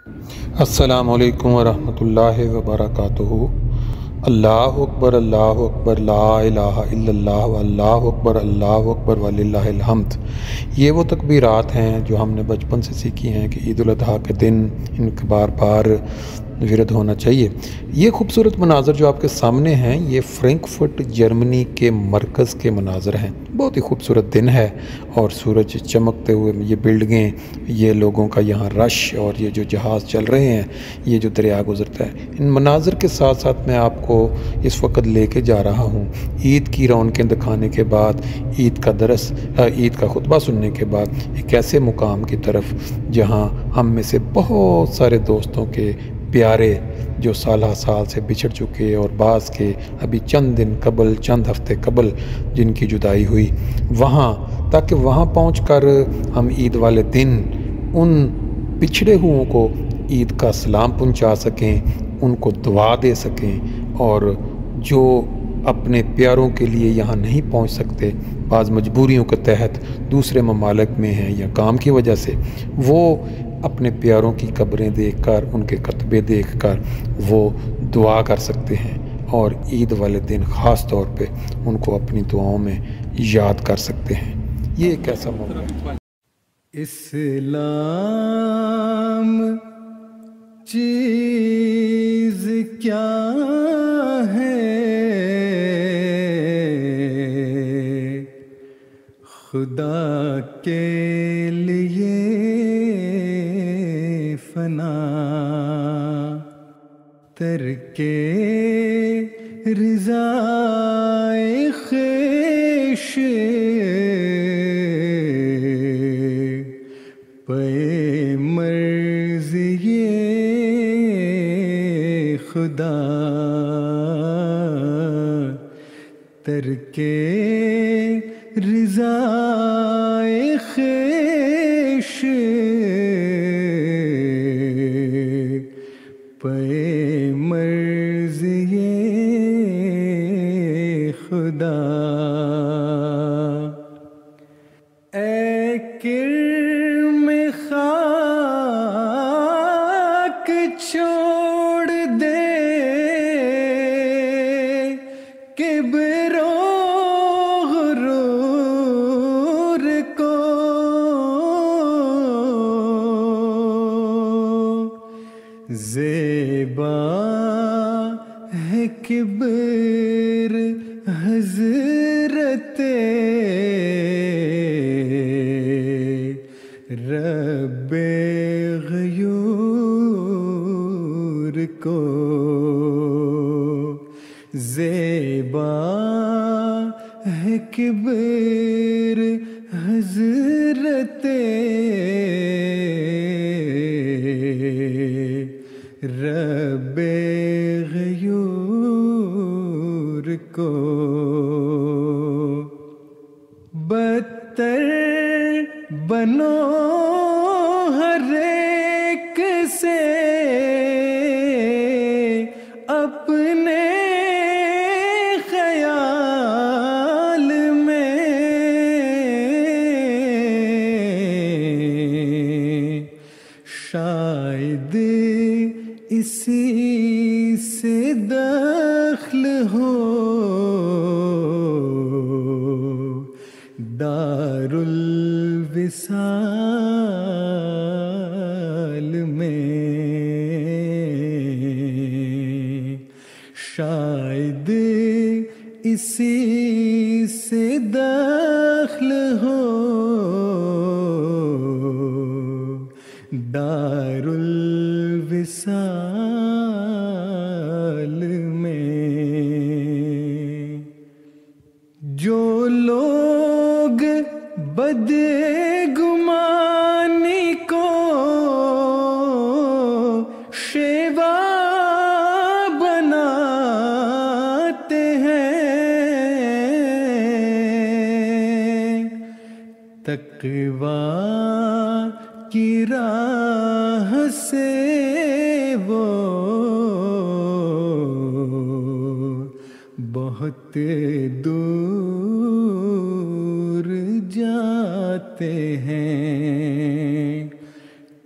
السلام علیکم ورحمۃ اللہ وبرکاتہ۔ اللہ اکبر لا الہ الا اللہ واللہ اکبر وللہ الحمد۔ یہ وہ تکبیرات ہیں جو ہم نے بچپن سے سیکھی ہیں کہ عید الاضحیٰ کے دن ان کا بار بار ورد ہونا چاہیے۔ یہ خوبصورت مناظر جو آپ کے سامنے ہیں یہ فرینکفرٹ جرمنی کے مرکز کے مناظر ہیں۔ بہت ہی خوبصورت دن ہے اور سورج چمکتے ہوئے یہ بلڈنگیں، یہ لوگوں کا یہاں رش اور یہ جو جہاز چل رہے ہیں، یہ جو دریا گزرتا ہے، ان مناظر کے ساتھ ساتھ میں آپ کو اس وقت لے کے جا رہا ہوں عید کی رونقیں دکھانے کے بعد، عید کا خطبہ سننے کے بعد ایک ایسے مقام کی طرف جہاں ہم میں سے بہت سارے دوستوں کے پیارے جو سالہ سال سے بچھڑ چکے اور بعض کے ابھی چند ہفتے قبل جن کی جدائی ہوئی، تاکہ وہاں پہنچ کر ہم عید والے دن ان پچھڑے ہوئوں کو عید کا سلام پہنچا سکیں، ان کو دعا دے سکیں، اور جو اپنے پیاروں کے لیے یہاں نہیں پہنچ سکتے، بعض مجبوریوں کے تحت دوسرے ممالک میں ہیں یا کام کی وجہ سے، وہ اپنے پیاروں کی قبریں دیکھ کر، ان کے کتبے دیکھ کر وہ دعا کر سکتے ہیں اور عید والے دن خاص طور پہ ان کو اپنی دعاؤں میں یاد کر سکتے ہیں۔ یہ ایک ایسا موقع ہے۔ اسلام چیز کیا ہے، خدا کے لیے فنا، ترک رضا خویش پے مرض خدا، ترک رضا خویش پے مرض خدا۔ اے کرم خاک چھوڑ دے کبر و غرور کو، زیبا ہے کبر حضرت رب غیور کو، زیبا ہے کبر حضرت رب غیور کو، بدتر بنو ہر ایک سے اپنے خیال میں، شاید اسی سے دخل ہو دار الوصال میں، شاید اسی سے دخل ہو دار الوصال میں۔ جو لوگ بدگمانی کو شیوا بناتے ہیں، تقویٰ کی راہ سے وہ بہت دور جاتے ہیں،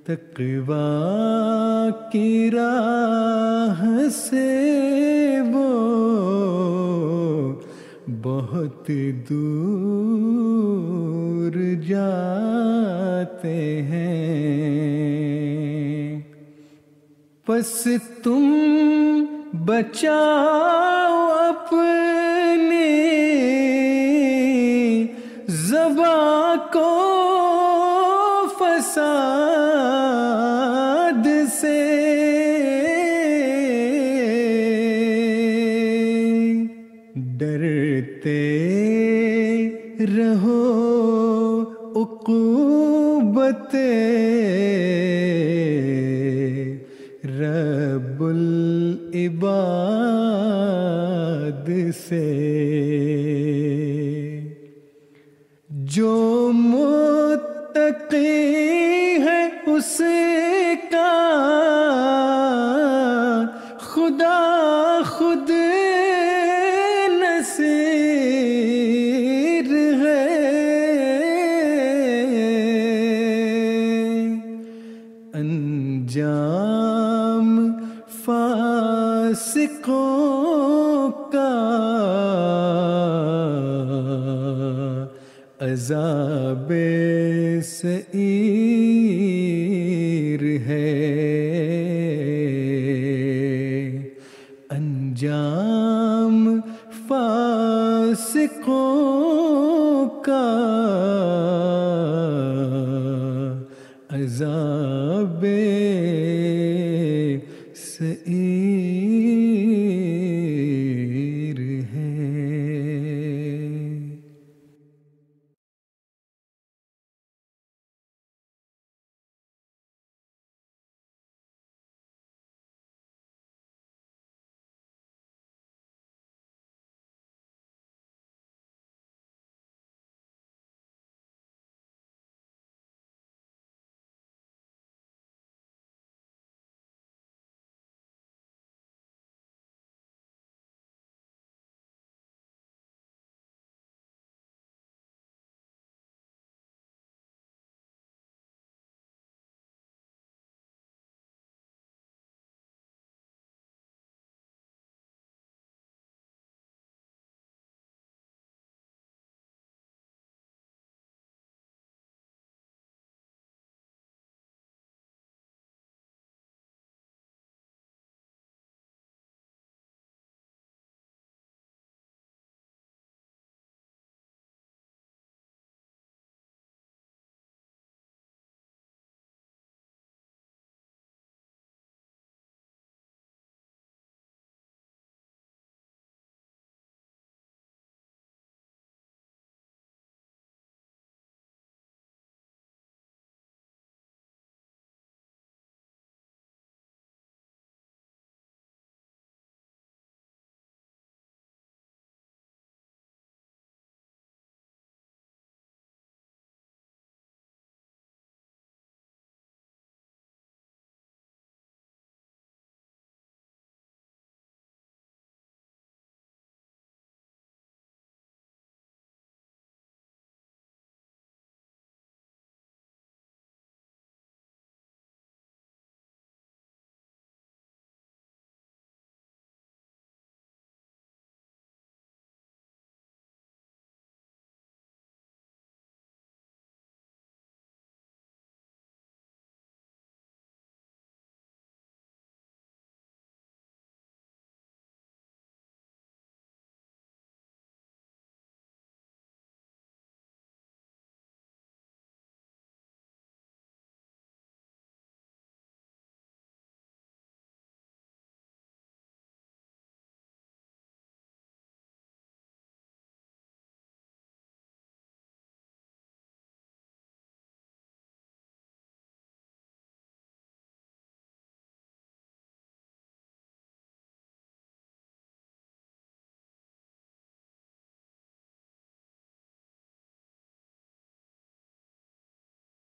تقویٰ کی راہ سے وہ بہت دور جاتے ہیں، پس تم بچاؤ اپنی زبان کو فساد سے، ڈرتے رہو عقوبت رب العباد سے، جو متقی ہے اس کا خدا خود نصیر ہے، انجام فاسقوں کا عذاب سعیر ہے، انجام فاسقوں کا عذاب سعیر